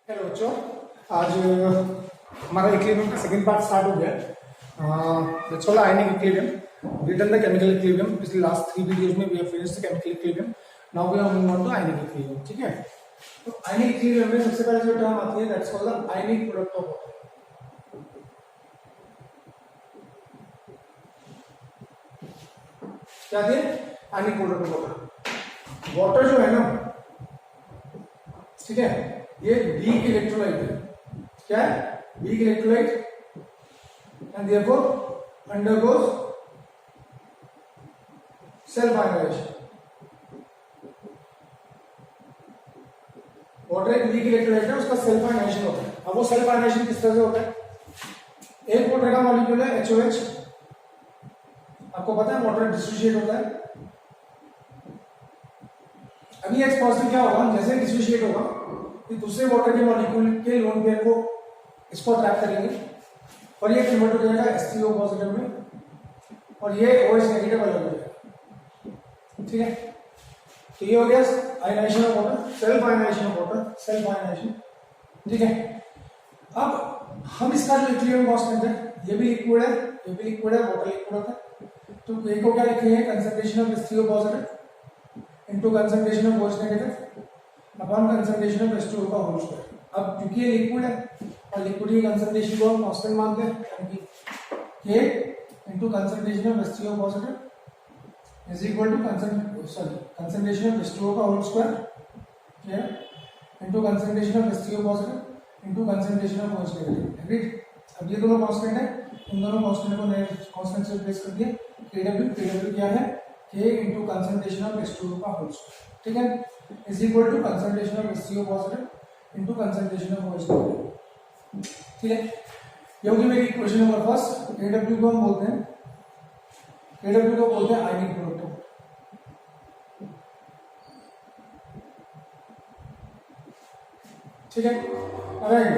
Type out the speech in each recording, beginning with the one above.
Hello बच्चों, आज हमारा इक्विलिब्रियम का सेकंड पार्ट स्टार्ट हो गया। That's all ionic equilibrium, written the chemical equilibrium. पिछले लास्ट 3 वीडियोस में we have finished the chemical equilibrium. Now we are moving on to ionic equilibrium. ठीक है, तो आयनिक इक्विलिब्रियम में सबसे पहले जो टर्म आती है that's called the ionic product of water. क्या आती है? Ionic product of water. Water जो है ना, ठीक है, ये वीक इलेक्ट्रोलाइट है। क्या है? Weak electrolyte and therefore undergoes self ionisation. Water एक वीक इलेक्ट्रोलाइट है, उसका सेल्फ आयनाइजेशन होता है। अब वो सेल्फ आयनाइजेशन किस तरह से होता है? एक वाटर का मॉलिक्यूल है HOH, आपको पता है वाटर डिसोसिएट होता है। अभी एक्स पॉजिटिव क्या होगा, जैसे डिसोसिएट होगा कि दूसरे वाटर के मॉलिक्यूल के लोन पेयर को इसको अट्रैक्ट करेंगे और ये कन्वर्ट हो जाएगा H3O पॉजिटिव में और ये OH नेगेटिव अलग हो जाएगा। ठीक है, तो ये हो गया ionisation of water, self ionisation of water, self ionisation. ठीक है, अब हम इसका जो इक्विलिब्रियम कांस्टेंट है, ये भी लिक्विड है, ये भी लिक्विड है, वाटर लिक्विड होता है। तो एक को क्या लिखेंगे, concentration of H3O positive into concentration of OH negative upon concentration of H2O का होल स्क्वायर। अब क्योंकि ये लिक्विड है और लिक्विड की कंसंट्रेशन को हम कांस्टेंट मानते हैं, यानी कि K into concentration of H3O positive is equal to concentration of H2O का होल स्क्वायर, ठीक है, into concentration of H3O positive into concentration of OH negative. Agreed? अब ये दोनों कांस्टेंट है, इन दोनों कांस्टेंट को नए कांस्टेंट से रिप्लेस कर दिए। Kw क्या है? K into concentration of H2O का होल स्क्वायर, ठीक है, is equal to concentration of HCO positive into concentration of OH negative. ठीक है, ये होगी मेरी क्वेश्चन नंबर फर्स्ट। Kw को हम बोलते हैं, Kw को बोलते हैं आयनिक प्रोडक्ट। ठीक है, राइट।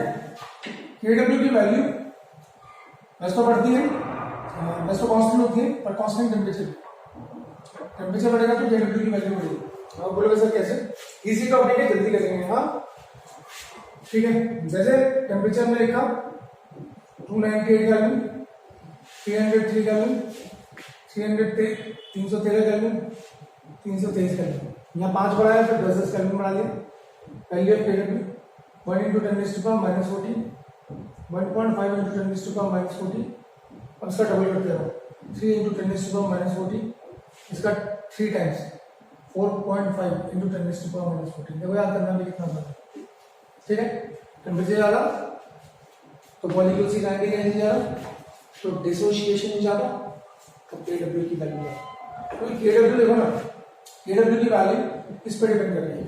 Kw की वैल्यू वैसे तो बढ़ती है, वैसे तो कांस्टेंट होती है, पर कांस्टेंट टेम्परेचर बढ़ेगा तो Kw की वैल्यू बढ़ेगी। आप बोलोगे सर कैसे? इजी टॉपिक है, जल्दी करेंगे। हाँ ठीक है, जैसे टेम्परेचर में लिखा 298 केल्विन, 303 केल्विन, 313 केल्विन, 323 केल्विन। यहाँ 5 बढ़ाया फिर 10 केल्विन बढ़ा दिया। Value of Kw 1 × 10⁻⁻40, 1.5 × 10⁻⁻40। अब इसका डबल करते रहो, 3 × 10⁻⁻40, इसका 3 टाइम्स 4.5 × 10⁻⁻40। देखो याद करना भी कितना बड़ा। ठीक है, टेम्परेचर ज्यादा तो मॉलिक्यूल की काइनेटिक एनर्जी ज्यादा, तो डिसोसिएशन ज्यादा, तो Kw की वैल्यू ज्यादा। तो Kw देखो ना, Kw की वैल्यू इस पर डिपेंड कर रही है,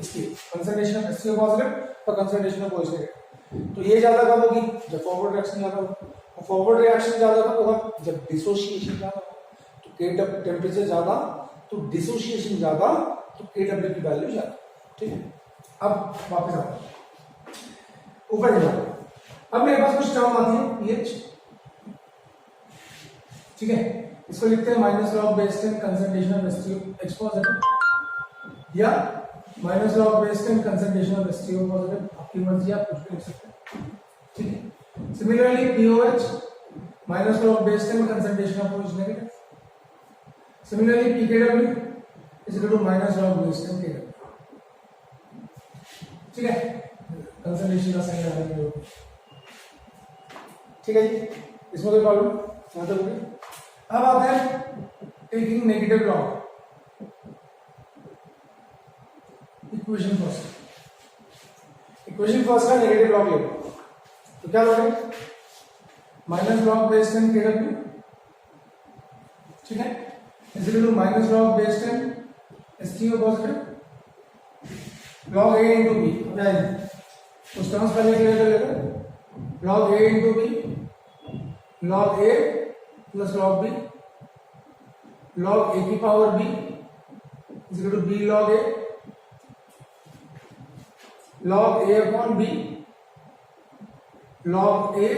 इसकी कंसंट्रेशन ऑफ HCO पॉजिटिव और कंसंट्रेशन ऑफ OH नेगेटिव। तो ये ज्यादा कब होगी? जब फॉरवर्ड रिएक्शन ज्यादा होगा, और फॉरवर्ड रिएक्शन ज्यादा कब होगा? जब डिसोसिएशन ज्यादा होगा। तो टेम्परेचर ज्यादा तो डिसोसिएशन ज्यादा, तो Kw की वैल्यू ज्यादा। ठीक है, अब वापस आओ ऊपर जाओ। अब मेरे पास कुछ टर्म आती है pH। ठीक है, इसको लिखते हैं minus log base 10 concentration of H positive या minus log base 10 concentration of HCO positive, आपकी मर्जी, आप कुछ भी लिख सकते हैं। ठीक है, similarly POH minus log base 10 concentration of OH negative. Similarly, pKw is equal to minus log base 10 Kw। ठीक है, कंसंट्रेशन का साइन लगा दिया। ठीक है जी, इसमें कोई प्रॉब्लम यहाँ तक होगी। अब आते हैं taking negative log equation first. Equation first का नेगेटिव लॉग ले तो क्या लोगे? माइनस लॉग बेस 10 Kw, ठीक है, is equal to minus log base 10 HCO positive log A into B। अब जाएंगे उस टर्म्स पहले क्लियर कर लेते। log A into B, log A plus log B, log A की power B is equal to B log A, log A upon B, log A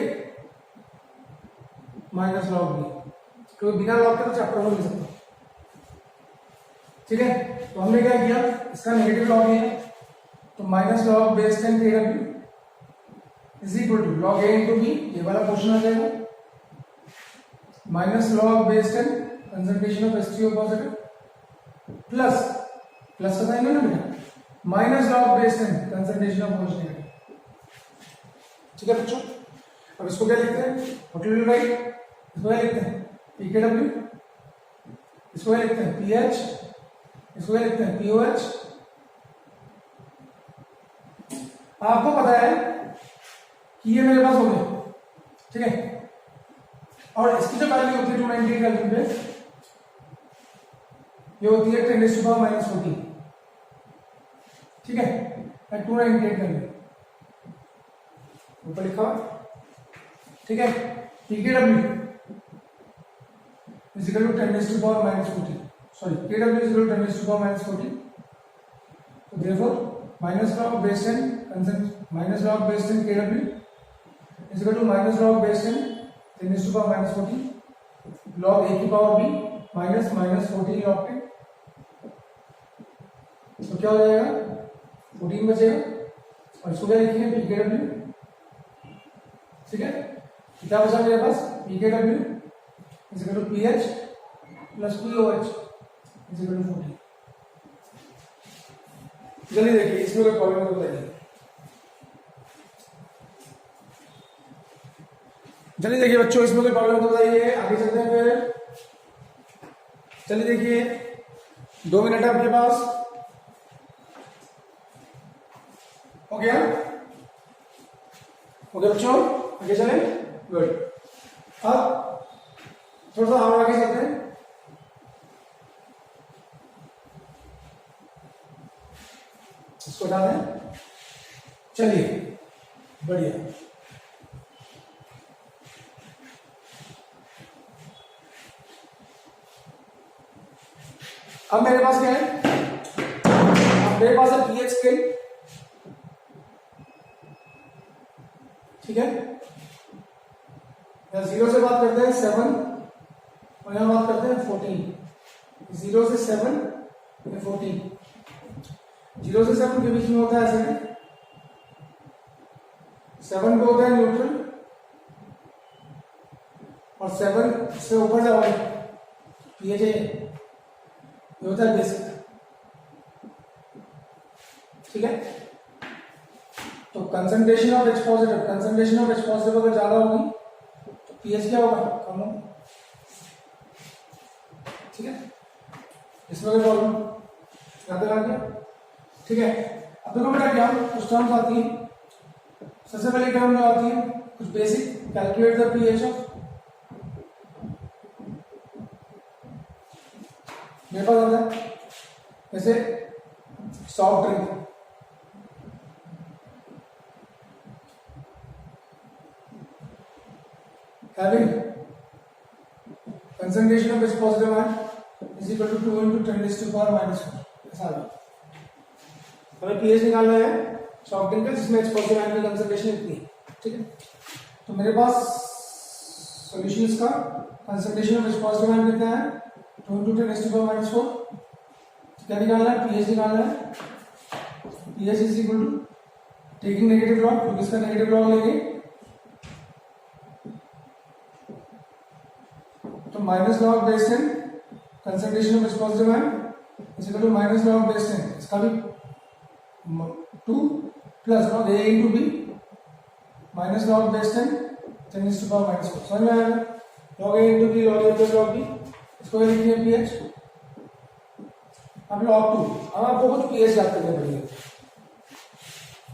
minus log B। क्योंकि बिना log के तो chapter में मिल सकता। ठीक है, तो हमने क्या किया, इसका नेगेटिव लॉग लिया, तो minus log base 10 Kw is equal to log a into b, ये वाला क्वेश्चन आ जाएगा, minus log base 10 concentration of H3O positive plus plus बताएंगे ना बेटा, minus log base 10 concentration of OH negative. ठीक है बच्चों, अब इसको क्या लिखते हैं, व्हाट विल राइट, इसको क्या लिखते हैं pKw, इसको क्या लिखते हैं pH, इसको क्या लिखते हैं pOH। आपको पता है कि ये मेरे पास हो गया, ठीक है, और इसकी जो वैल्यू होती है 298 केल्विन पे, ये होती है 10⁻⁻⁴, ठीक है, 298 केल्विन ऊपर लिखा हुआ, ठीक है। pKw is equal to 10⁻⁻⁴, sorry, kW is equal to 10⁻⁻⁴, so therefore minus log base 10 minus log base 10 kW is equal to minus log base 10 10⁻⁻⁴ log a की पावर b minus -14 log 10, तो क्या हो जाएगा 14 बचेगा, और इसको क्या लिखेंगे pKw, ठीक है। क्या बचा मेरे पास pKw is equal to pH plus pOH is equal to 14। चलिए देखिए इसमें कोई प्रॉब्लम तो बताइए, चलिए देखिए बच्चों इसमें कोई प्रॉब्लम तो बताइए, आगे चलते हैं फिर। चलिए देखिए 2 मिनट है आपके पास, हो गया, ओके बच्चों आगे चले, गुड। अब थोड़ा सा और आगे चलते हैं, इसको हटा दें, चलिए बढ़िया। अब मेरे पास क्या है, अब मेरे पास है pH स्केल, ठीक है, यहां 0 से बात करते हैं 7 और यहां बात करते हैं 14, 0 से 7 या 14, 0 से 7 के बीच में होता है ऐसे, 7 पे होता है न्यूट्रल, और 7 से ऊपर जाओगे pH ये होता है बेसिक, ठीक है। तो concentration of H positive, concentration of H positive अगर ज्यादा होगी तो pH क्या होगा, कम होगा, ठीक है। इसमें कोई प्रॉब्लम याद आ गया, ठीक है। अब देखो बेटा क्या कुछ टर्म्स आती है, सबसे पहली टर्म जो आती है कुछ basic, calculate the pH of, मेरे पास आता है जैसे soft drink, having concentration of H positive ion is equal to 2 into 10⁻⁻⁴, ऐसा आ गया। हमें pH निकालना है सॉफ्ट ड्रिंक का जिसमें H पॉजिटिव आयन की कंसंट्रेशन इतनी है, ठीक है। तो मेरे पास सॉल्यूशन का concentration of H positive ion कितना है 2 into 10⁻⁴, क्या निकालना है pH निकालना है, pH is equal to taking negative log, क्योंकि इसका नेगेटिव लॉग लेंगे तो minus log base 10 concentration of H positive ion is equal to minus log base 10, इसका भी 2 plus log a into b minus log base 10 10⁻⁻⁴, समझ में आया, log a into b log a plus log b, इसको लिखिए pH। अब log 2, अब आपको कुछ pH याद करने पड़ेंगे,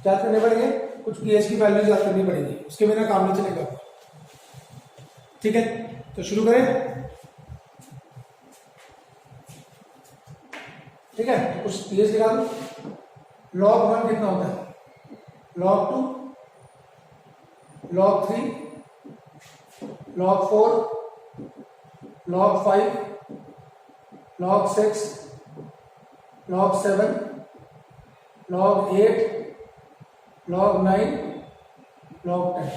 याद करने पड़ेंगे कुछ pH की वैल्यूज याद करनी पड़ेगी, उसके बिना काम नहीं चलेगा, ठीक है। तो शुरू करें, ठीक है। तो कुछ pH लिखा दो, log 1 कितना होता है, log 2, log 3, log 4, log 5, log 6, log 7, log 8, log 9, log 10।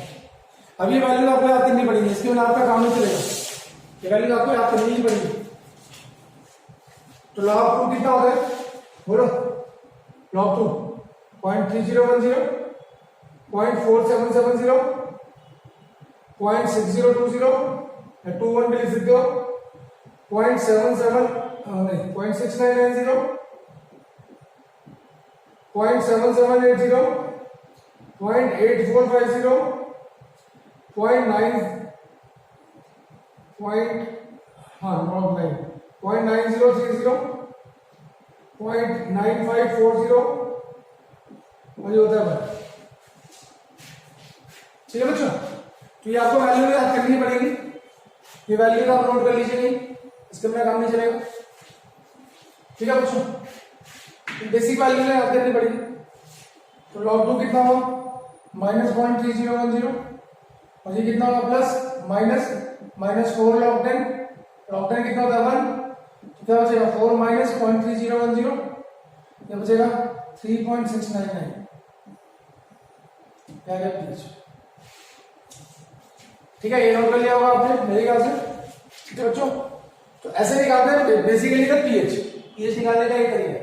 अब ये वैल्यू आपको याद करनी पड़ेगी, इसके बिना आपका काम नहीं चलेगा, ये वैल्यू आपको याद करनी ही पड़ेगी। तो log 2 कितना होता है, बोलो, log 2 0.3010, 0.4770, 0.6020 या 21 भी लिख सकते हो, 0.77 नहीं 0.6990, 0.7780, 0.8450, 0.9030, 0.9540 और ये होता है भाई। ठीक है बच्चों, तो ये आपको वैल्यू याद करनी पड़ेगी, ये वैल्यू आप नोट कर लीजिए, नहीं इसके बिना काम नहीं चलेगा। ठीक है बच्चों, बेसिक वैल्यू याद करनी पड़ेगी। तो log 2 कितना हुआ -0.3010 और ये कितना होगा प्लस -4 log 10 कितना होता है 1, तो क्या बचेगा 4 -0.3010, ये बचेगा 3.699 क्या है पीएच। ठीक है, ये नोट कर लिया होगा आपने मेरे ख्याल से। ठीक है बच्चों, तो ऐसे निकालते हैं बेसिकली का पीएच निकालने का एक तरीका है।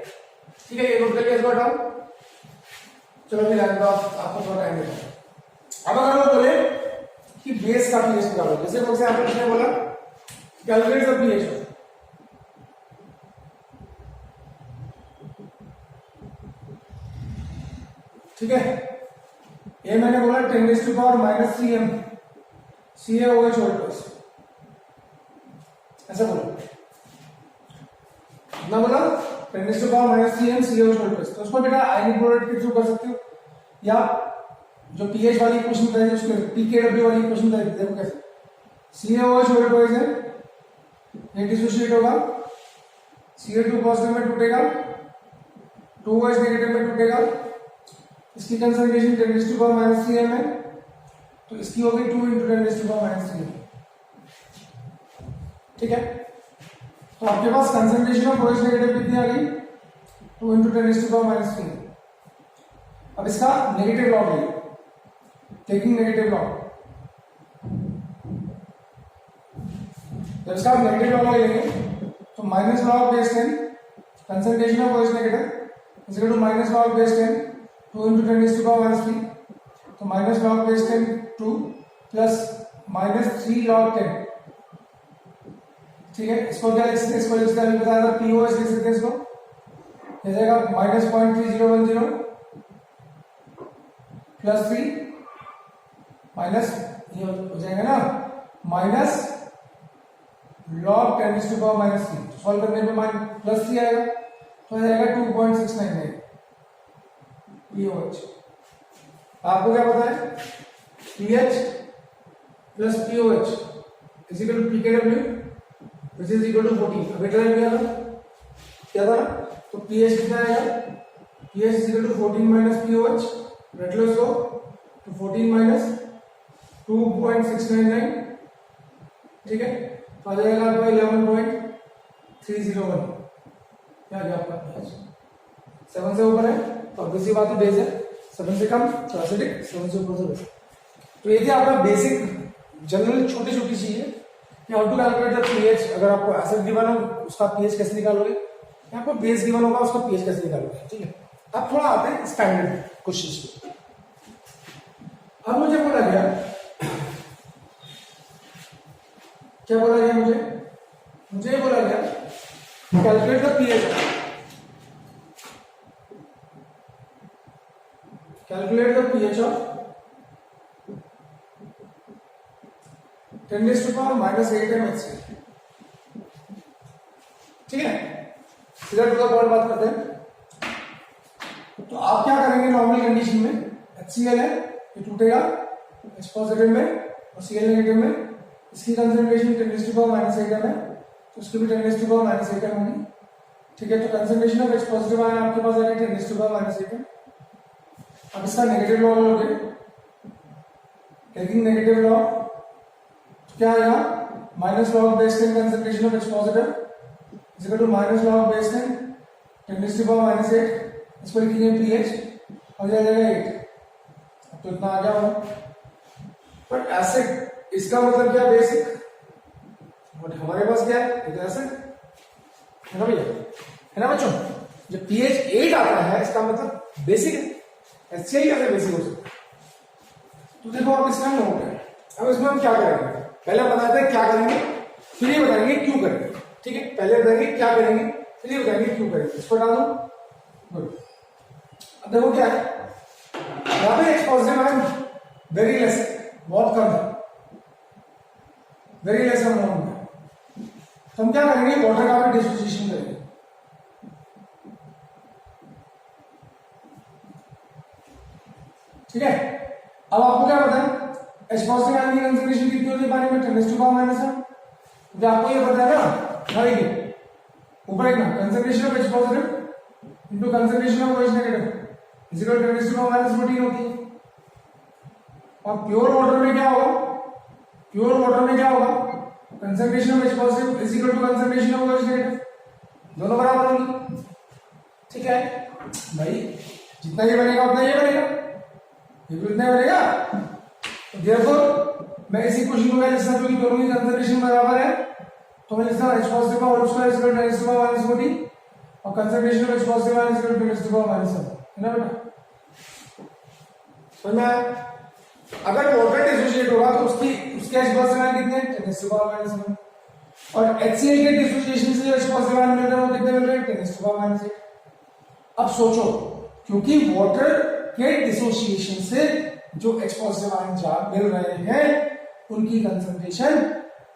ठीक है, ये नोट कर लिया इसको हटाओ। चलो फिर आपको थोड़ा टाइम देता हूं। अब अगर वो बोले कि बेस का पीएच निकालो, जैसे फॉर एग्जांपल उसने बोला कैलकुलेट द पीएच, ठीक है, ये मैंने बोला 10⁻³ CaOH वोल्टेज, ऐसा बोला ना, बोला 10⁻³ CaOH वोल्टेज। तो उसको बेटा आयनिक प्रोडक्ट के थ्रू कर सकते हो, या जो पीएच वाली इक्वेशन बताई उसको pKw वाली इक्वेशन बताई, देखो कैसे CaOH वोल्टेज है, ये डिसोसिएट होगा, Ca2 पॉजिटिव में टूटेगा, 2OH नेगेटिव में टूटेगा, इसकी कंसंट्रेशन 10⁻³ है, तो इसकी होगी 2 × 10⁻³। ठीक है, तो आपके पास कंसंट्रेशन ऑफ OH नेगेटिव कितनी आ गई 2 × 10⁻³। अब इसका नेगेटिव लॉग है, टेकिंग नेगेटिव लॉग, जब इसका आप नेगेटिव लॉग लेंगे तो minus log base 10 concentration of OH negative is equal to minus log base 10 2 × 10⁻³, तो minus log base 10 2 plus -3 log 10। ठीक है, इसको क्या लिख सकते हैं, इसको लिख सकते हैं, अभी बताया था POH लिख सकते हैं, इसको हो जाएगा -0.3010 प्लस 3 माइनस ये हो जाएगा ना माइनस log 10⁻³ सॉल्व करने पे प्लस 3 आएगा, तो आ जाएगा 2.699 POH। आपको क्या पता है pH plus POH is equal to pKw which is equal to 14। अभी ट्राई किया था क्या था, तो pH कितना आएगा, pH is equal to 14 minus POH, रट लो इसको, तो 14 माइनस 2.699। ठीक है, तो आ जाएगा आपका 11.301। क्या गया आपका pH 7 से ऊपर है तो ऑब्वियसली बात है बेस है, 7 से कम तो एसिडिक, 7 से ऊपर तो बेस। तो ये थी आपका बेसिक जनरल छोटी छोटी चीजें कि how to calculate the pH. अगर आपको एसिड गिवन हो उसका पीएच कैसे निकालोगे, या आपको बेस गिवन होगा उसका पीएच कैसे निकालोगे। ठीक है, अब थोड़ा आते हैं स्टैंडर्ड क्वेश्चंस पे। अब मुझे बोला गया, क्या बोला गया मुझे बोला गया calculate the pH, calculate the pH of 10⁻⁻8 MHCl। ठीक है, सीधा टू द पॉइंट बात करते हैं। तो आप क्या करेंगे नॉर्मल कंडीशन में, HCl है ये टूटेगा H पॉजिटिव में और Cl नेगेटिव में, इसकी कंसंट्रेशन 10⁻⁻8 है, तो उसकी भी 10⁻⁻8 होगी। ठीक है, तो concentration of H positive ion आपके पास आएगा 10⁻⁻8। अब इसका नेगेटिव लॉग लोगे, टेकिंग नेगेटिव लॉग तो क्या आएगा minus log base 10 concentration of H positive is equal to minus log base 10 10⁻⁸। इसको लिखेंगे pH और ये आ जाएगा 8। अब तो इतना आ गया होगा, बट एसिड इसका मतलब क्या बेसिक, बट हमारे पास क्या है ये तो एसिड है ना भैया, है ना बच्चों। जब pH 8 आता है इसका मतलब बेसिक है, HCl कैसे बेसिक हो सकता है, तो देखो अब इसका नोट है। अब इसमें हम क्या करेंगे, पहले बताते हैं क्या करेंगे, फिर ये बताएंगे क्यों करेंगे। ठीक है, पहले बताएंगे क्या करेंगे, फिर ये बताएंगे क्यों करेंगे। इसको हटा दो। गुड। अब देखो क्या है, यहाँ पे x positive ion very less, बहुत कम है, वेरी लेस अमाउंट में। तो हम क्या करेंगे, वाटर का भी डिसोसिएशन करेंगे। ठीक है, अब आपको क्या पता है एच पॉजिटिव आयन की कंसंट्रेशन कितनी होती है पानी में, 10⁻⁻1। तो आपको ये पता है ना, देखिए ऊपर एक ना concentration of H positive into concentration of OH negative is equal to 10⁻14 होती है। और प्योर वाटर में क्या होगा, प्योर वाटर में क्या होगा, concentration of H positive is equal to concentration of OH negative, दोनों बराबर होंगी। ठीक है भाई, जितना ये बनेगा उतना ये बनेगा, ये भी उतना बनेगा। तो देयरफॉर मैं इस इक्वेशन को लिख सकता हूं कि दोनों की कंसंट्रेशन बराबर है, तो मैं लिखता हूं H पॉजिटिव का whole square is equal to 10⁻14 और concentration of H positive is equal to 10⁻7 है ना बेटा। समझ में आया? अगर वाटर डिसोसिएट होगा तो उसके H पॉजिटिव आयन कितने हैं, 10⁻7। और HCl के डिसोसिएशन से जो H पॉजिटिव आयन मिल रहे हैं वो कितने मिल रहे हैं, 10⁻8। अब सोचो, क्योंकि वाटर के डिसोसिएशन से जो H पॉजिटिव आयन मिल रहे हैं उनकी कंसंट्रेशन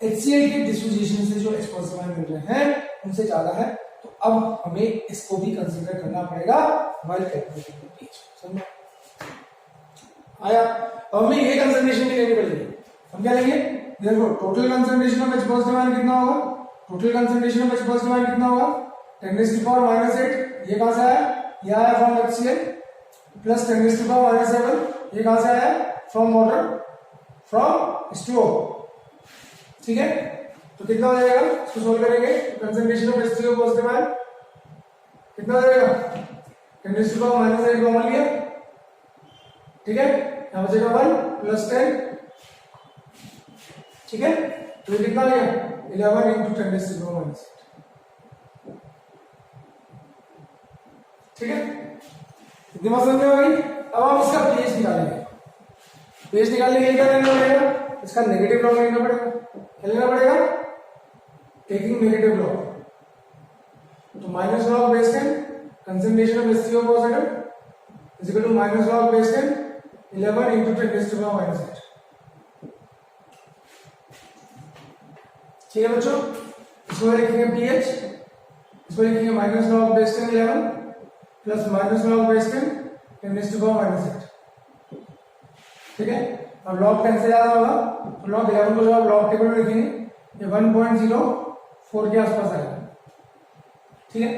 HCl के डिसोसिएशन से जो H पॉजिटिव आयन मिल रहे हैं उनसे ज्यादा है। तो अब हमें इसको भी कंसीडर करना पड़ेगा व्हाइल कैलकुलेटिंग pH। समझ आया? अब हमें ये कंसंट्रेशन भी लेनी पड़ेगी। हम क्या लेंगे, देखो total concentration of H positive ion कितना होगा, total concentration of H positive ion कितना होगा, 10⁻⁻8। ये कहां से आया, ये आया फ्रॉम HCl प्लस 10⁻⁷। ये कहां से आया, फ्रॉम वाटर, फ्रॉम H2O। ठीक है, तो कितना हो जाएगा, इसको सोल्व करेंगे तो concentration of H2O positive ion कितना हो जाएगा, 10⁻⁻8 कॉमन लिया। ठीक है, यहां बचेगा 1 प्लस 10। ठीक है, तो ये कितना लिया, 11 इंटू 10⁻⁻8। ठीक है, इतनी बात समझ में आ गई। अब हम इसका pH निकालेंगे। pH निकालने के लिए क्या करना पड़ेगा, इसका नेगेटिव लॉग लेना पड़ेगा। क्या लेना पड़ेगा, टेकिंग नेगेटिव लॉग। तो minus log base 10 concentration of HCO positive is equal to minus log base 10 11 into 10⁻⁸। ठीक है बच्चों, इसको लिखेंगे pH, इसको लिखेंगे minus log base 10 11 plus minus log base 10 10⁻⁸। ठीक है, अब लॉग 10 से ज्यादा होगा तो लॉग 11 को जब आप लॉग टेबल में लिखेंगे ये 1.04 के आसपास आएगा। ठीक है,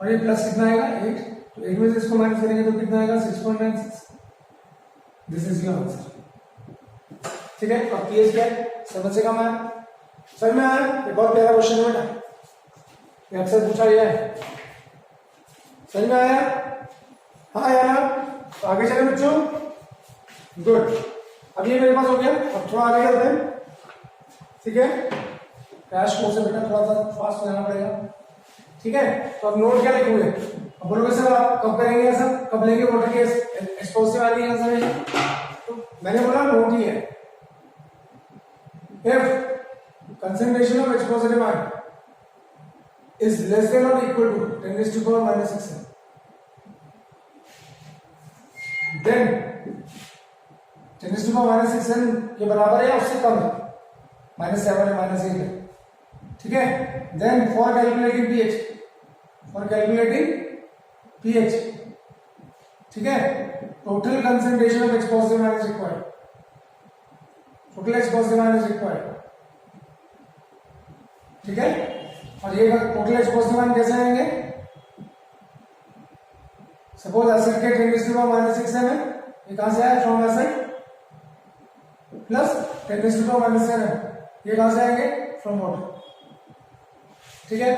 और ये प्लस कितना आएगा 8, तो 8 में से इसको माइनस करेंगे तो कितना आएगा 6.96। This is your answer. ठीक है, अब pH क्या है, समझ से कम आया, समझ में आया। एक बहुत प्यारा क्वेश्चन है बेटा, ये अक्सर पूछा गया है, समझ में आया। हाँ यार, तो आगे चले बच्चों। गुड, अब ये मेरे पास हो गया। अब थोड़ा आगे चलते हैं। ठीक है, क्रैश कोर्स से बेटा थोड़ा सा फास्ट जाना पड़ेगा। ठीक है, तो अब नोट क्या लिखोगे, अब बोलोगे सर आप कब करेंगे ऐसा, कब लेंगे वाटर के H पॉजिटिव वाली कंसंट्रेशन, तो मैंने बोला नोट ही है, if concentration of H positive ion is less than और इक्वल टू 10⁻⁻6 देन 10⁻⁻6 के बराबर है या उससे कम है, -7 है -8 है। ठीक है, then for calculating pH, for calculating pH, ठीक है, total concentration of H positive ion is required, total H positive ion is required. ठीक है, और ये टोटल H पॉजिटिव आयन कैसे आएंगे, सपोज एसिड के 10⁻⁻6 है, ये कहां से आया, फ्रॉम एसिड प्लस 10⁻⁻7, ये कहां से आएंगे, फ्रॉम वाटर। ठीक है,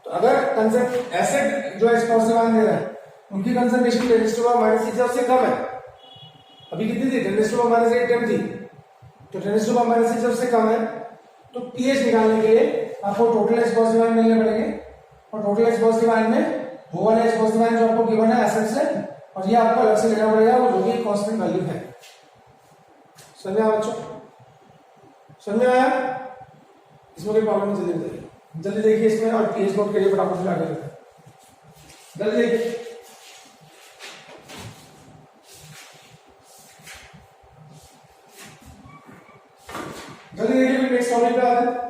तो अगर एसिड जो H पॉजिटिव आयन दे रहा है उनकी कंसंट्रेशन 10⁻⁻6 से कम है, अभी कितनी थी 10⁻⁸ टेम थी, तो 10⁻⁻6 से कम है, तो pH निकालने के लिए आपको टोटल H पॉजिटिव आयन मिलने पड़ेंगे, और टोटल H पॉजिटिव आयन में वो वाले H पॉजिटिव आयन जो आपको गिवन है एसिड से, और ये आपको अलग से लेना पड़ेगा वो जो कि कांस्टेंट वैल्यू है। समझ में आया बच्चों? समझ में आया? इसमें कोई प्रॉब्लम नहीं, जल्दी बताइए, जल्दी देखिए इसमें और पेज नोट करिए फटाफट से आगे बढ़ते हैं। जल्दी देखिए, जल्दी देखिए, नेक्स्ट टॉपिक पे आते हैं।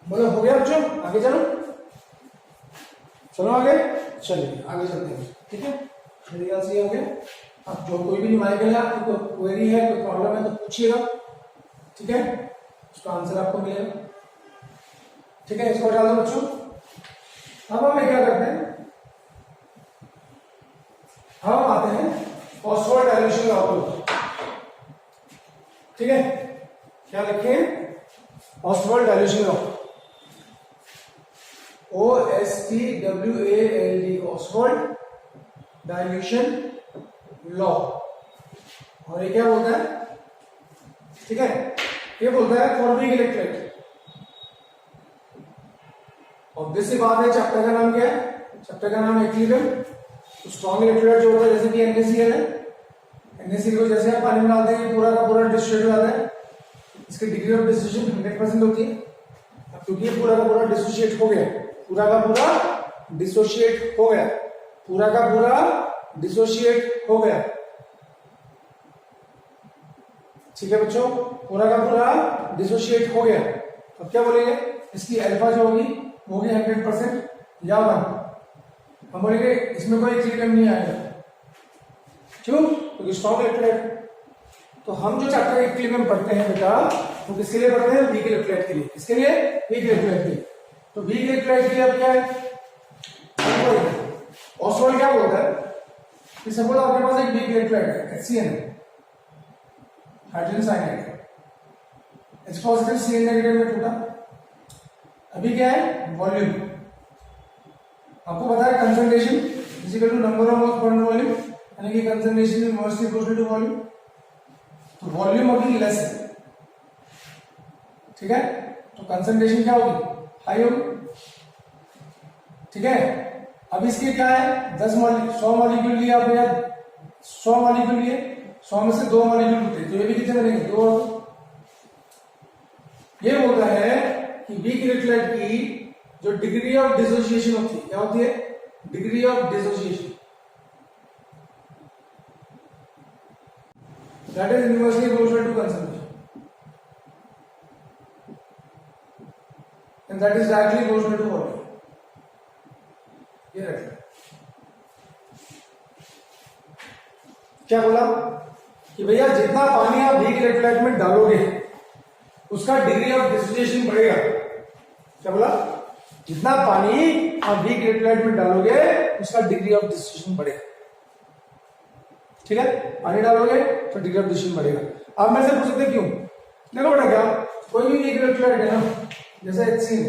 बोलो हो गया बच्चों, आगे चलो, चलो आगे, चलिए आगे चलते हैं, ठीक है? मेरे ख्याल से ये हो गया। अब जो कोई भी न्यूमेरिकल है, आपको कोई क्वेरी है, कोई प्रॉब्लम है तो पूछिएगा, ठीक है? उसका आंसर आपको मिलेगा, ठीक है? इसको डाल दो बच्चों। अब हम क्या करते हैं, हम आते हैं ऑसवर्ड डायल्यूशन लॉ को, ठीक है? क्या लिखे? Oswald dilution law, OSTWALD, Oswald dilution law. और ये क्या बोलता है, ठीक है? ये बोलता है फॉर वीक इलेक्ट्रोलाइट। ऑब्वियस सी बात है, चैप्टर का नाम क्या है? चैप्टर का नाम है इक्विलिब्रियम। तो स्ट्रॉन्ग इलेक्ट्रोलाइट जो होता है, जैसे कि NaCl है, NaCl को जैसे आप पानी में डालते हैं, पूरा का पूरा डिसोसिएट हो जाता है। इसकी डिग्री ऑफ डिसोसिएशन 100% होती है। अब क्योंकि ये पूरा का पूरा डिसोसिएट हो गया, पूरा का पूरा डिसोसिएट हो गया, पूरा का पूरा डिसोसिएट हो गया, ठीक है बच्चों? पूरा का पूरा डिसोसिएट हो गया। अब क्या बोलेंगे, इसकी अल्फा जो होगी वो होगी 100% या 1। हम बोलेंगे इसमें कोई इक्विलिब्रियम नहीं आएगा, क्यों? क्योंकि स्ट्रॉन्ग इलेक्ट्रोलाइट। तो हम जो चैप्टर इक्विलिब्रियम पढ़ते हैं बेटा, वो तो किसके लिए पढ़ते हैं? वीक इलेक्ट्रोलाइट के लिए। किसके लिए? वीक इलेक्ट्रोलाइट के लिए। तो वीक इलेक्ट्रोलाइट के लिए अब क्या है, ऑसवर्ड क्या बोलता है कि सपोज आपके पास एक वीक इलेक्ट्रोलाइट है, HCN है, hydrogen cyanide, H positive CN negative में टूटा। अभी क्या है? वॉल्यूम। आपको पता है concentration equal to number of moles per volume, यानी कि concentration inversely proportional to volume. तो वॉल्यूम अभी लेस है, ठीक है? तो कंसंट्रेशन क्या होगी? हाई होगी, ठीक है? अब इसके क्या है, 100 मॉलिक्यूल लिए आपने, 100 मॉलिक्यूल लिए, 100 में से 2 मॉलिक्यूल होते हैं, तो ये भी कितने बनेंगे? 2। ये बोलता है कि वीक इलेक्ट्रोलाइट की जो डिग्री ऑफ डिसोसिएशन होती है, क्या होती है? Degree of dissociation, that is inversely proportional to concentration, and that is directly proportional to volume. ये रखना। क्या बोला कि भैया जितना पानी आप वीक इलेक्ट्रोलाइट में डालोगे उसका डिग्री ऑफ डिसोसिएशन बढ़ेगा। क्या बोला? जितना पानी आप वीक इलेक्ट्रोलाइट में डालोगे उसका डिग्री ऑफ डिसोसिएशन बढ़ेगा, ठीक है? पानी डालोगे तो डिग्री ऑफ डिसोसिएशन बढ़ेगा। आप मेरे से पूछ सकते क्यों? देखो बेटा, क्या कोई भी वीक इलेक्ट्रोलाइट है ना, जैसे HCN,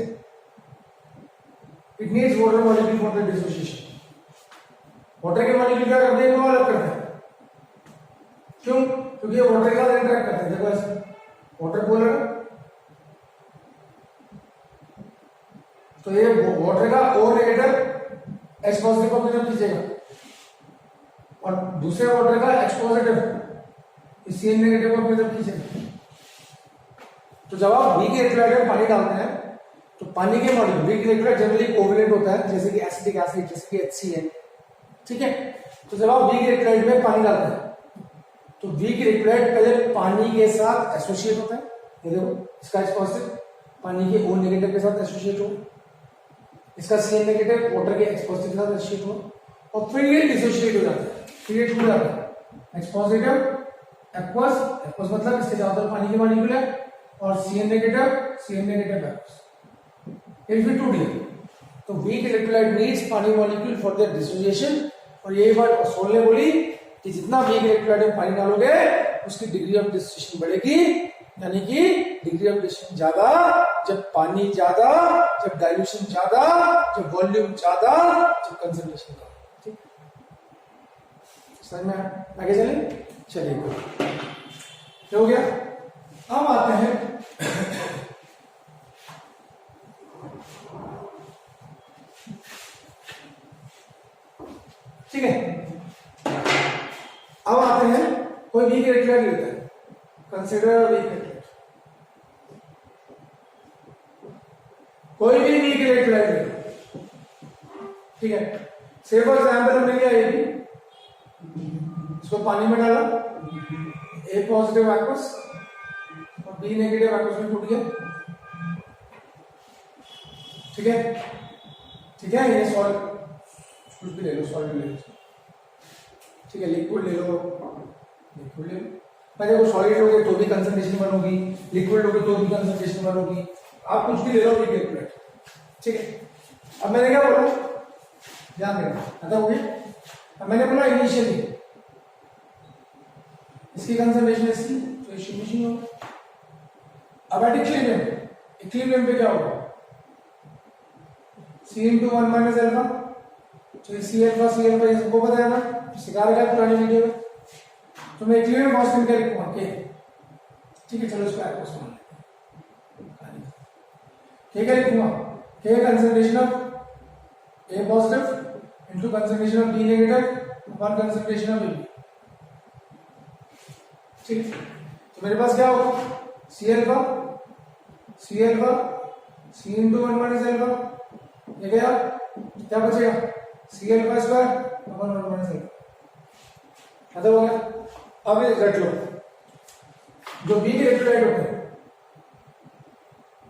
it needs water molecule for the dissociation. Water के मॉलिक्यूल क्या करते हैं? इनको अलग करते हैं। क्यों? क्योंकि ये वाटर के साथ इंटरेक्ट करते हैं। देखो ऐसे वाटर बोल रहे हैं, तो ये वाटर का O नेगेटिव H पॉजिटिव को किधर खींचेगा, और दूसरे वाटर का H पॉजिटिव CN नेगेटिव को किधर खींचेगा। तो जब आप वीक इलेक्ट्रोलाइट में पानी डालते हैं तो पानी के molecule, weak electrolyte generally covalent होता है, जैसे कि एसिटिक एसिड, जैसे कि HCN, ठीक है? तो जब आप वीक इलेक्ट्रोलाइट में पानी डालते हैं तो वीक इलेक्ट्रोलाइट पहले पानी के साथ एसोसिएट होता है। ये देखो, इसका H पॉजिटिव पानी के O नेगेटिव के साथ एसोसिएट हो, इसका CN नेगेटिव वाटर के H पॉजिटिव के साथ एसोसिएट हो, और फिर ये डिसोसिएट हो जाता है, फिर ये टूट जाता है। H पॉजिटिव एक्वस, एक्वस मतलब इसके चारों तरफ पानी के मॉलिक्यूल है, और CN नेगेटिव एक्वस, ये फिर टूट गया। तो वीक इलेक्ट्रोलाइट नीड्स पानी मॉलिक्यूल फॉर द डिसोसिएशन। और यही बात सोल ने बोली कि जितना वीक इलेक्ट्रोलाइट में पानी डालोगे उसकी डिग्री ऑफ डिसोसिएशन बढ़ेगी, यानी कि डिग्री ऑफ डिसोसिएशन ज्यादा जब पानी ज्यादा, जब डाइल्यूशन ज्यादा, जब वॉल्यूम ज्यादा, जब कंसंट्रेशन ज्यादा। समझ में आगे चले? चलिए क्या हो गया? अब आते हैं ठीक है, अब आते हैं कोई वीक इलेक्ट्रोलाइट लेता है, कंसिडर वीक इलेक्ट्रोलाइट, कोई भी वीक इलेक्ट्रोलाइट लेता, ठीक है। से फॉर एग्जाम्पल हमने लिया ए, इसको पानी में डाला, ए पॉजिटिव एक्वस और बी नेगेटिव एक्वस में टूट गया, ठीक है, ठीक है। ये सॉल्ट कुछ भी ले लो, सॉल्ट ले लो, ठीक है, लिक्विड ले लो, लिक्विड ले लो। पर जब सॉलिड लोगे तो भी कंसंट्रेशन वन होगी, लिक्विड लोगे तो भी कंसंट्रेशन वन होगी, आप कुछ भी ले लो लिक्विड, ठीक है। अब मैंने क्या बोला, ध्यान देना, खत्म हो गया। अब मैंने बोला इनिशियली इसकी कंसंट्रेशन इसकी तो इनिशियली होगा। अब एट इक्विलिब्रियम, इक्विलिब्रियम पे क्या होगा, C/1 माइनस अल्फा, तो सी अल्फा इसको पता है ना, सिखा रखा है पुरानी वीडियो में। तो मैं इक्विलिब्रियम कांस्टेंट क्या लिखूंगा, के, ठीक है। चलो इसको एक्वस मान के क्या लिखूंगा, K concentration of A positive into concentration of B negative upon concentration of B, ठीक। तो मेरे पास क्या होगा, C alpha C/1 minus alpha, ये गया, क्या बचेगा, C alpha square upon 1 minus alpha, खत्म हो गया। अब ये रट लो, जो वीक इलेक्ट्रोलाइट होते हैं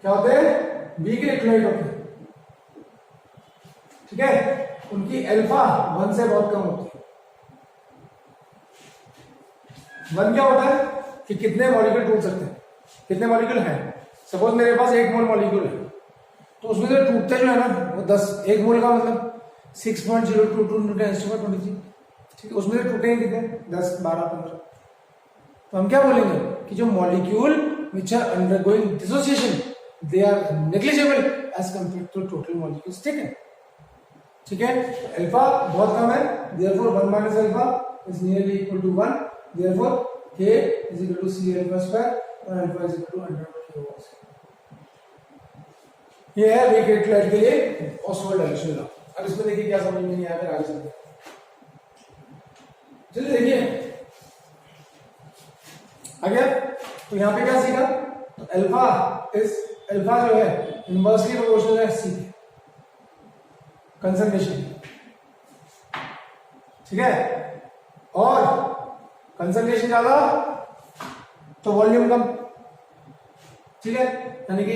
क्या होते हैं, वीक इलेक्ट्रोलाइट होते हैं, ठीक है, उनकी अल्फा 1 से बहुत कम होती है। 1 क्या होता है कि कितने मॉलिक्यूल टूट सकते हैं, कितने मॉलिक्यूल हैं। सपोज मेरे पास 1 मोल मॉलिक्यूल है, तो उसमें से टूटते जो है ना वो 10, 1 मोल का मतलब 6.022 × 10⁻23, ठीक है। उसमें से टूटे ही कितने, 10, 12, 15। तो हम क्या बोलेंगे कि जो molecule which are undergoing dissociation they are negligible as compare to total molecules, ठीक है, ठीक है। अल्फा बहुत कम है, therefore 1 minus alpha is nearly equal to 1, therefore k is equal to c alpha square और alpha is equal to √k होगा। ये है वीक इलेक्ट्रोलाइट के लिए ऑसवाल्ड डाइल्यूशन लॉ। अब इसमें देखिए क्या समझ में नहीं आया, फिर आगे चलते हैं। चलिए देखिए आ गया। तो यहां पे क्या सीखा, तो अल्फा जो है इनवर्सली प्रोपोर्शनल है सी कंसंट्रेशन, ठीक है, और कंसंट्रेशन ज्यादा तो वॉल्यूम कम, ठीक है, यानी कि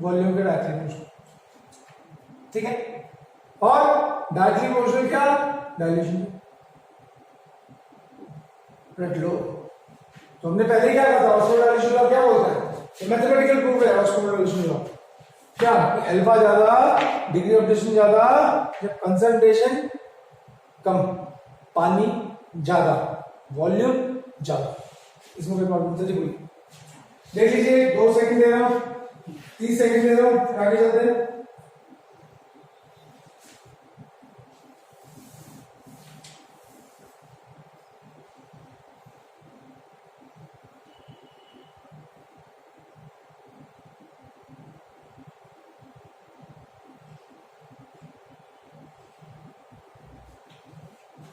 वॉल्यूम के डायरेक्टली प्रोपोर्शनल, ठीक है। और डायरेक्टली प्रोपोर्शनल क्या, डाइल्यूशन, रट लो। तो हमने पहले क्या कहा था, ऑक्सफोर्ड डाइल्यूशन लॉ क्या बोलता है, ये मैथमेटिकल प्रूफ है ऑक्सफोर्ड डाइल्यूशन लॉ, क्या अल्फा ज्यादा, डिग्री ऑफ डिस्टिंक्शन ज्यादा, जब कंसंट्रेशन कम, पानी ज्यादा, वॉल्यूम ज्यादा। इसमें कोई प्रॉब्लम तो कोई, देख लीजिए 2 सेकंड दे रहा हूं, 30 सेकंड दे रहा हूं, आगे चलते हैं।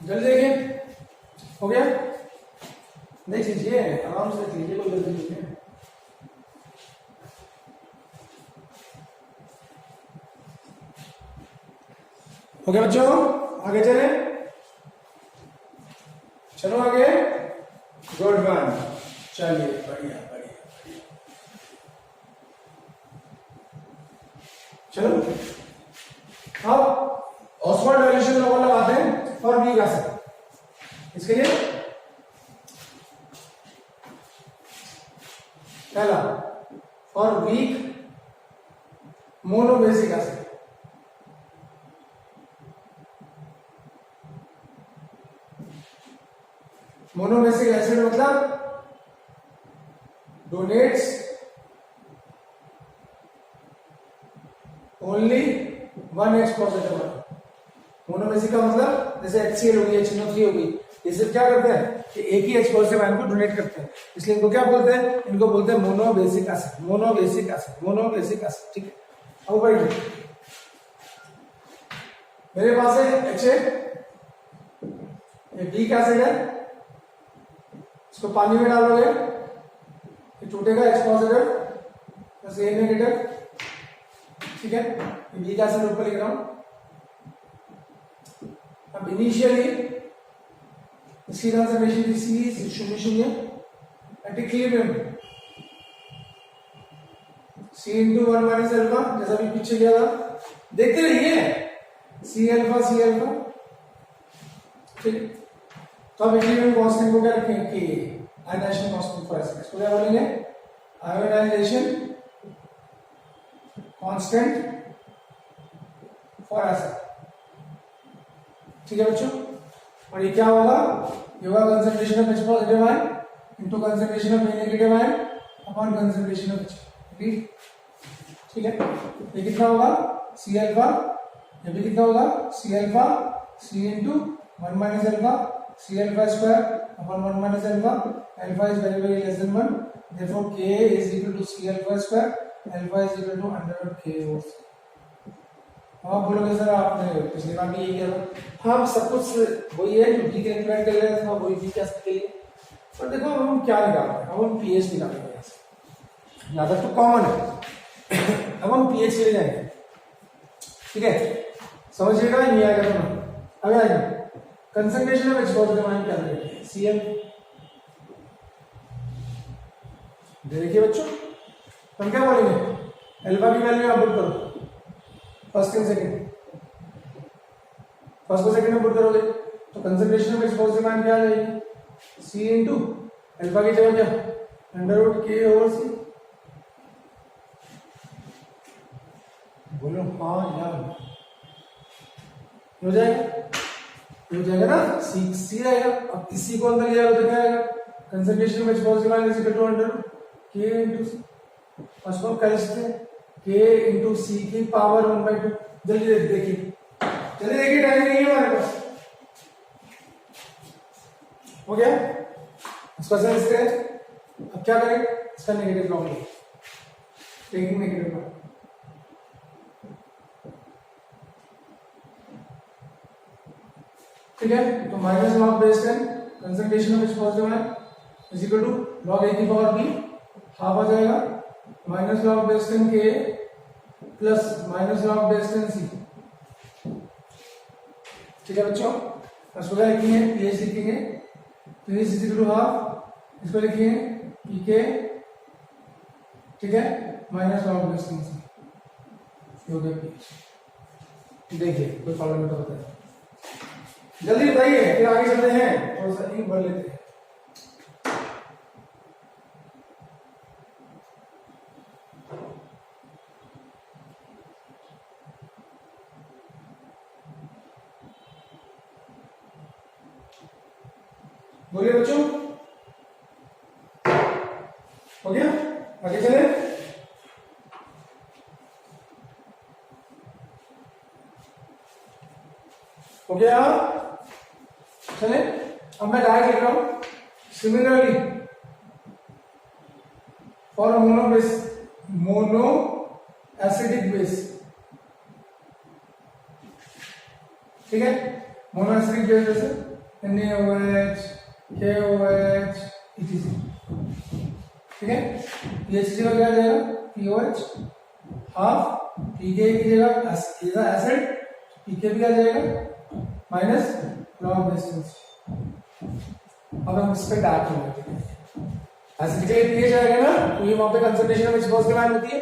जल्दी देखिए, हो गया, देख लीजिए आराम से देख लीजिए, कोई जल्दी नहीं है। हो गया बच्चों, आगे चले, चलो आगे, गुड वन, चलिए बढ़िया बढ़िया, चलो अब ऑक्सफोर्ड डाइल्यूशन लॉ लगाते हैं और वीक एसिड। इसके लिए पहला और weak monobasic acid, monobasic acid मतलब donates only 1H positive. Monobasic का मतलब जैसे HCl हो गई, HNO3 हो गई, ये ये सिर्फ क्या करते हैं कि एक ही H पॉजिटिव आयन को डोनेट करते हैं, इसलिए इनको क्या बोलते हैं, इनको बोलते हैं monobasic acid, monobasic acid, monobasic acid. ठीक है, अब ऊपर मेरे पास है HA, ये वीक एसिड है, इसको पानी में डालोगे ये टूटेगा H positive plus A negative. ठीक है, ये वीक एसिड ऊपर लिख रहा हूं। अब इनिशियली इसकी कंसंट्रेशन थी C 0.0 at equilibrium C into 1 minus alpha, जैसा भी पीछे गया था, देखते रहिए C अल्फा। ठीक, तो अब इक्विलिब्रियम कांस्टेंट को क्या रखेंगे कि आयोनाइजेशन कांस्टेंट फॉर एसिड, इसको क्या बोलेंगे आयोनाइजेशन कांस्टेंट फॉर एसिड। ठीक है बच्चों, और ये क्या होगा, ये होगा concentration of H positive ion into concentration of A negative ion upon concentration of H। ठीक है, ये कितना होगा C अल्फा, ये भी कितना होगा C alpha, C into 1 minus alpha, C alpha square upon 1 minus alpha, alpha is very less than 1, therefore K is equal to C alpha square, alpha is equal to under root K over C। आप बोलोगे sir आपने पिछली बार भी यही किया था। हाँ, सब कुछ वही है जो भी कैलकुलेट कर रहे थे वही भी कैसे के लिए, पर देखो हम क्या निकाल रहे हैं, अब हम पीएच निकालेंगे यहाँ से, यहाँ तक तो कॉमन है। अब हम पीएच के लिए जाएंगे। ठीक है, समझिएगा नहीं आएगा तो ना, अब आएगा concentration of H positive ion क्या करेंगे Cl। देखिए बच्चों, हम क्या बोलेंगे अल्फा की वैल्यू आप पुट करो, फर्स्ट एंड सेकंड, फर्स्ट को सेकंड में पुट करोगे तो concentration of H positive ion क्या आ जाएगी C इंटू अल्फा की जगह क्या under root K over C। बोलो हाँ या हो जाएगा ना, C रहेगा। अब इसी को अंदर लिया तो क्या आएगा concentration of H positive ion is equal to under root K into C। First को कैसे हैं K इंटू C की पावर 1/2। जल्दी देखिए टाइम नहीं है हमारे पास, हो गया इसका सेंस है। अब क्या करें, इसका नेगेटिव लॉग लें, टेकिंग नेगेटिव लॉग। ठीक है, तो minus log base 10 concentration of H positive ion is equal to log A की पावर b, हाफ आ जाएगा minus log base 10 K plus minus log base 10 C। ठीक है बच्चों, इसको क्या लिखेंगे pH लिखेंगे, pH is equal to half, इसको लिखेंगे pK। ठीक है, माइनस लॉग बेस 10 C हो गया pH। देखिए कोई प्रॉब्लम तो होता है, जल्दी बताइए फिर आगे चलते हैं, थोड़ा सा एक बढ़ लेते हैं। बोलिए बच्चों, हो गया, आगे चले। हो गया, चले। अब मैं डायरेक्ट लिख रहा हूं similarly for mono acidic base. ठीक है, मोनो एसिडिक बेस जैसे NaOH KOH etc। ठीक है, pH की जगह क्या आ जाएगा POH, हाफ PK की जगह एसिड PK भी आ जाएगा माइनस लॉग बेस 10। अब हम इस पे डार्क करेंगे, एसिड के लिए pH आएगा ना, तो ये वहां पे concentration of H positive ion होती है,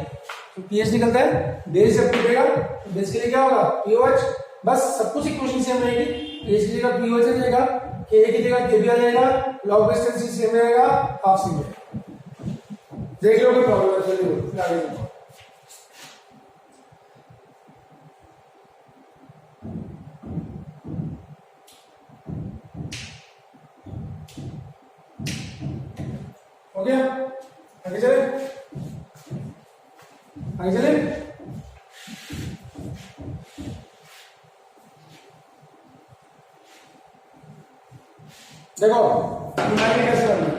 तो pH निकलता है, बेस जब टूटेगा तो बेस के लिए क्या होगा POH। बस सब कुछ इक्वेशन सेम रहेगी, pH की जगह POH आ जाएगा, K की जगह K भी आ जाएगा, लॉग बेस 10 सेम रहेगा, हाफ C में। देख लो कोई प्रॉब्लम है, चलिए आगे बढ़ो। हो गया, आगे चले, आगे चले। देखो न्यूमेरिकल कैसे करना है।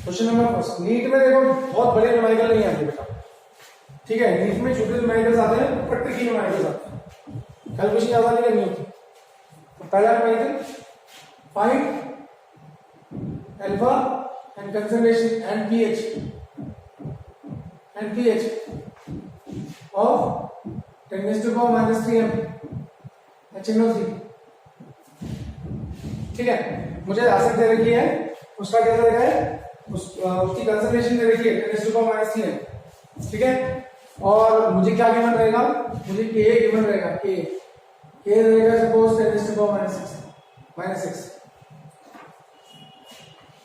क्वेश्चन नंबर फर्स्ट, नीट में देखो बहुत बड़े न्यूमेरिकल नहीं आते बेटा, ठीक है। नीट में छोटे न्यूमेरिकल्स आते हैं, पर ट्रिकी न्यूमेरिकल्स आते हैं, कैलकुलेशन ज्यादा नहीं करनी होती। तो पहला numerical, find alpha and concentration and pH of 10⁻³ HNO3, ठीक है। मुझे एसिड दे रखी है, उसका क्या दे रखा है, उसकी कंसंट्रेशन दे रखी है 10⁻³, ठीक है। और मुझे क्या गिवन रहेगा, मुझे के गिवन रहेगा, के रहेगा सपोज 10⁻⁶।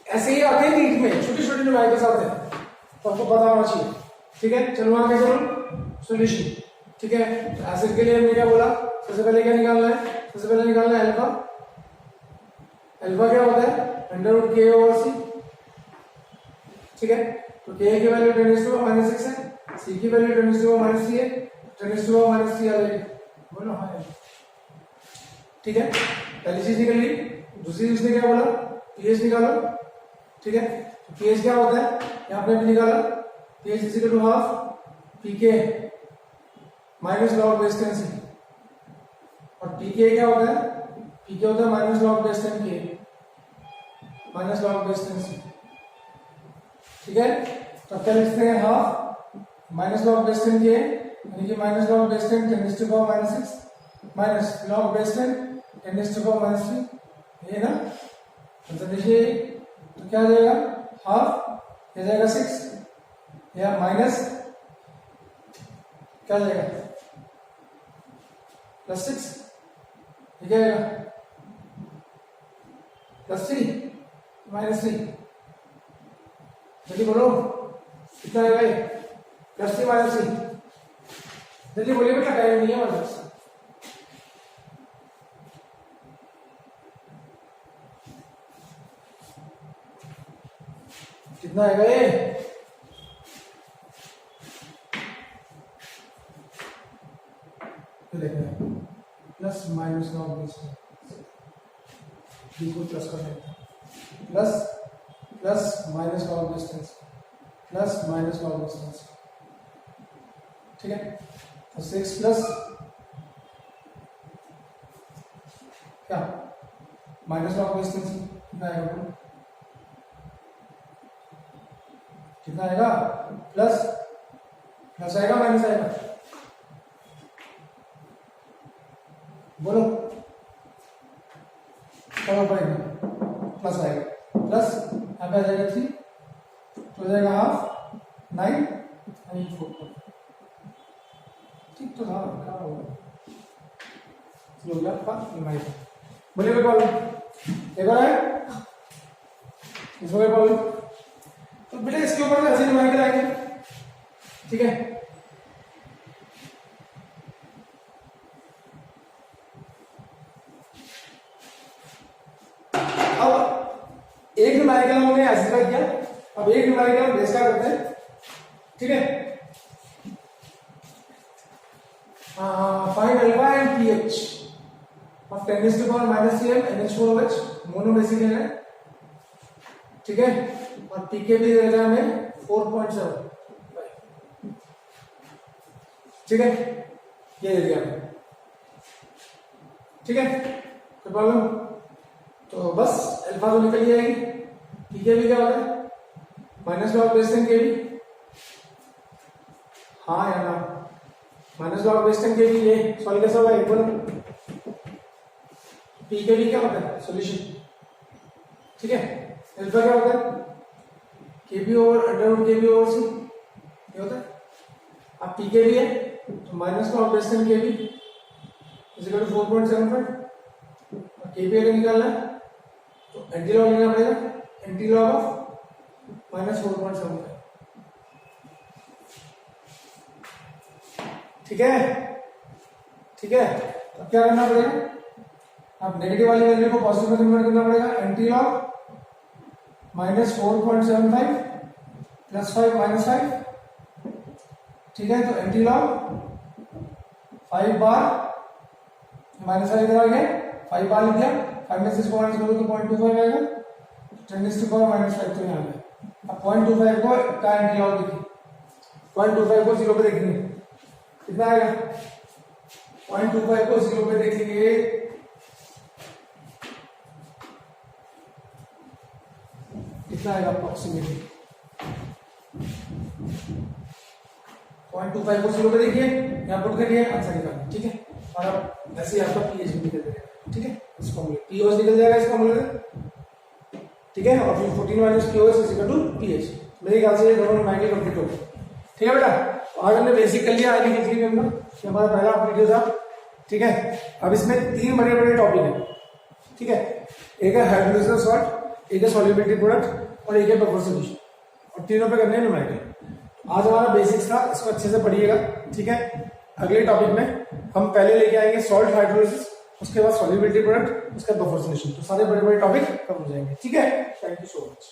ऐसे ही आते हैं नीट में, छोटे छोटे न्यूमेरिकल्स आते हैं, तो आपको पता होना चाहिए, ठीक है। चलो आगे चलो, सॉल्यूशन, ठीक है। एसिड के लिए हमने क्या बोला, सबसे पहले क्या निकालना है, सबसे पहले निकालना है अल्फा। अल्फा क्या होता है, √K/C, ठीक है। तो K की वैल्यू 10⁻⁶ है, C की वैल्यू 10⁻³ है, 10⁻³ आ जाएगी, बोलो हाँ, ठीक है। पहली चीज निकल गई। दूसरी चीज ने क्या बोला, पीएच निकालो, ठीक है। तो पीएच क्या होता है, यहाँ पे भी निकाला, pH is equal to half pK minus log base 10C, और पीके क्या होता है, पीके होता है minus log base 10K, minus log base 10C, ठीक है। तो क्या लिखते हैं, half minus log base 10K, यानी कि minus log base 10 10⁻⁶ minus log base 10 10⁻⁻3, ये ना कंसंट्रेशन। तो क्या आ जाएगा, हाफ ये जाएगा 6, या माइनस क्या आ जाएगा +6, ये क्या आएगा +3 -3, जल्दी बोलो कितना आएगा ये, +3 -3, जल्दी बोलिए बेटा, टाइम नहीं है हमारे पास। कितना आएगा ये, प्लस माइनस log बेस 10 को प्लस कर देते हैं, plus minus log base 10 plus minus log base 10, ठीक है। तो 6 प्लस क्या माइनस log बेस 10 कितना आएगा, कितना आएगा, प्लस आएगा माइनस आएगा, बोलो क्या पड़ेगा, प्लस आएगा, प्लस यहाँ पे आ जाएगा 3, तो हो जाएगा हाफ 9 यानी 4, ठीक तो था, क्या होगा हो गया आपका न्यूमेरिकल। बोलिए कोई प्रॉब्लम, एक और है इसमें कोई प्रॉब्लम, तो बेटा इसके ऊपर ऐसे न्यूमेरिकल आएंगे, ठीक है। अब एक न्यूमेरिकल हमने ऐसे का किया, अब एक न्यूमेरिकल हम बेस का करते हैं, ठीक है। Find alpha and pH of 10⁻⁻3 NH4OH, mono basic है, ठीक है। और पीके भी दे रहा है हमें 4.7, ठीक है, ये दे दिया हमें, ठीक है। कोई प्रॉब्लम, तो बस अल्फा तो निकल जाएगी, पीके भी क्या होता है माइनस log बेस 10 के भी, हाँ या ना, माइनस log बेस 10 के भी, ये सॉल्व कैसा होगा, एक बोलो, पीके भी क्या होता है सॉल्यूशन, ठीक है। अल्फा क्या होता है केबी ओवर √KB/C, ये होता है। अब पीके भी है तो minus log base 10 Kb is equal to 4.75, और केबी अगर निकालना है तो एंटी लॉग लेना पड़ेगा, एंटी लॉग ऑफ -4.75, ठीक है, ठीक है। अब क्या करना पड़ेगा, अब नेगेटिव वाली वैल्यू को पॉजिटिव में कन्वर्ट करना पड़ेगा, एंटी लॉग -4.75 +5 -5, ठीक है। तो एंटी लॉग 5 बार -5 इधर आ गया, 5 बार लिख दिया, 5/6 को माइनस करोगे तो 0.25 आएगा, 10⁻⁻5 तो यहाँ पे। अब 0.25 को क्या एंट्री आओ देखिए, 0.25 को 0 पे देखेंगे कितना आएगा, 0.25 को 0 पे देखेंगे कितना आएगा अप्रोक्सीमेटली, 0.25 को 0 पे देखिए, यहाँ पुट करिए आंसर निकालिए, ठीक है। और अब ऐसे ही आपका पीएच भी निकल जाएगा, ठीक है, इस फॉर्मूले पीओएस निकल जाएगा इस फॉर्मूले में, ठीक है। और फिर 14 minus pOH is equal to pH. मेरे ख्याल से ये दोनों माइंड कंप्लीट हो गए, ठीक है बेटा। आज हमने बेसिक कर लिया आईडी के अंदर, ये हमारा पहला वीडियो था, ठीक है। अब इसमें 3 बड़े बड़े टॉपिक है, ठीक है। एक है हाइड्रोलिसिस सॉल्ट, एक है सॉल्युबिलिटी प्रोडक्ट और एक है बफर सॉल्यूशन, और तीनों पे करने हैं न्यूमेरिकल। आज हमारा बेसिक्स था, इसको अच्छे से पढ़िएगा, ठीक है। अगले टॉपिक में हम पहले लेके आएंगे सॉल्ट हाइड्रोलिसिस, उसके बाद सॉल्युबिलिटी प्रोडक्ट, उसके बाद बफर सॉल्यूशन, तो सारे बड़े बड़े टॉपिक कवर हो जाएंगे, ठीक है। Thank you so much.